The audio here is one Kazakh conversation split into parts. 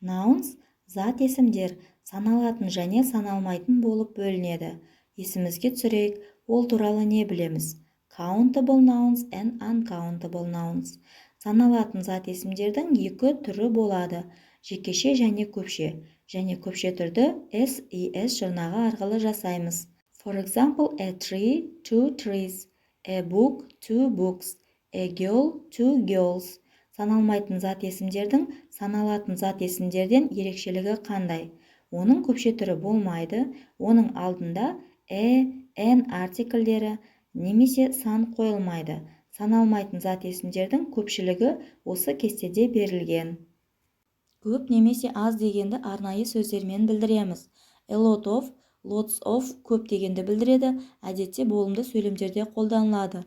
Nouns зат есімдер саналатын және саналмайтын болып бөлінеді. Есімізге түсірейік, ол туралы не білеміз? Countable nouns and uncountable nouns. Саналатын зат есімдердің екі түрі болады. Жекеше және көпше. Және көпше түрді SES жұрнағы арқылы жасаймыз. For example, a tree, two trees, a book, two books, a girl, two girls. Саналмайтын зат есімдердің саналатын зат есімдерден ерекшелігі қандай? Оның көпше түрі болмайды, оның алдында n артикльдері немесе сан қойылмайды. Саналмайтын зат есімдердің көпшілігі осы кестеде берілген. Көп немесе аз дегенді арнайы сөздермен білдіреміз. A lot of, lots of көп дегенді білдіреді, әдетте болымды сөйлемдерде қолданылады.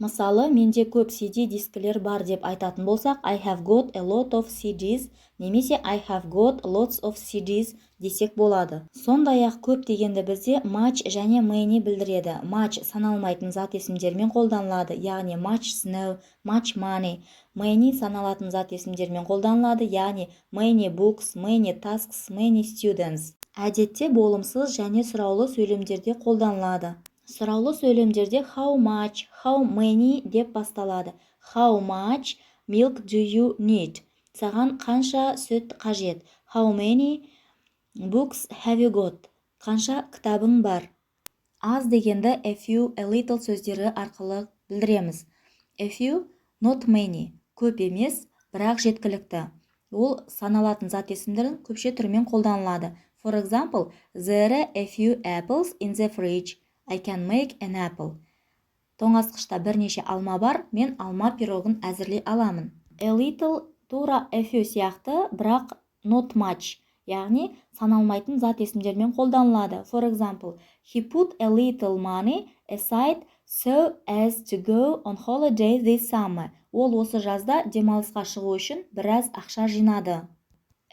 Мысалы, менде көп CD дискілер бар деп айтатын болсақ, I have got a lot of CDs немесе I have got lots of CDs десек болады. Сондай-ақ көп дегенді бізде much және many білдіреді. Much саналмайтын зат есімдермен қолданылады, яғни much snow, much money. Many саналатын зат есімдермен қолданылады, яғни many books, many tasks, many students. Әдетте болымсыз және сұраулы сөйлемдерде қолданылады. Сұраулы сөйлемдерде how much, how many деп басталады. How much milk do you need? Саған қанша сүт қажет? How many books have you got? Қанша кітабың бар? Аз дегенді a few, a little сөздері арқылы білдіреміз. A few, not many. Көп емес, бірақ жеткілікті. Ол саналатын зат есімдердің көпше түрімен қолданылады. For example, there are a few apples in the fridge. I can make an apple. Тоңазытқышта бірнеше алма бар, мен алма пирогын әзірлей аламын. A little тура a few сияқты, бірақ not much, яғни саналмайтын зат есімдермен қолданылады. For example, he put a little money aside so as to go on holiday this summer. Ол осы жазда демалысқа шығу үшін біраз ақша жинады.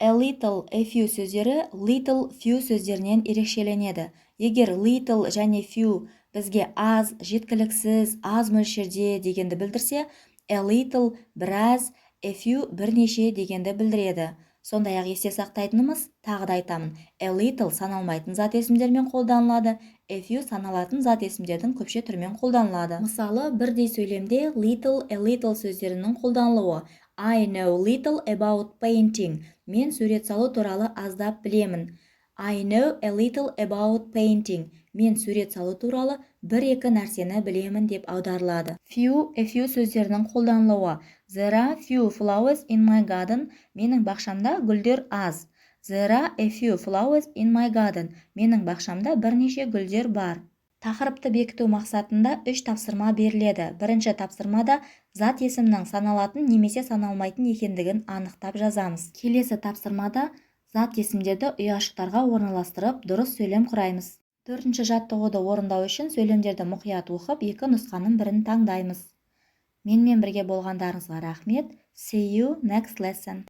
A little, a few сөздері little, few сөздерінен ерекшеленеді. Егер little және few бізге аз, жеткіліксіз, аз мөлшерде дегенді білдірсе, a little біраз, a few бірнеше дегенді білдіреді. Сондай-ақ есте сақтайтынымыз, тағы да айтамын, a little саналмайтын зат есімдермен қолданылады, a few саналатын зат есімдердің көпше түрімен қолданылады. Мысалы, бірдей сөйлемде little, a little сөздерінің қолданылуы. I know little about painting. Мен сурет салу туралы аздап білемін. I know a little about painting. Мен сурет салу туралы бір-екі нәрсені білемін деп аударылады. Few, a few сөздерінің қолданылуы. There are few flowers in my garden. Менің бақшамда гүлдер аз. There are a few flowers in my garden. Менің бақшамда бірнеше гүлдер бар. Тақырыпты бекіту мақсатында 3 тапсырма беріледі. Бірінші тапсырмада зат есімнің саналатын немесе саналмайтын екендігін анықтап жазамыз. Келесі тапсырмада зат есімдерді ұяшықтарға орналастырып, дұрыс сөйлем құраймыз. Төртінші жаттығуды орындау үшін сөйлемдерді мұқият оқып, екі нұсқаның бірін таңдаймыз. Менімен бірге болғандарыңызға рахмет. See you next lesson.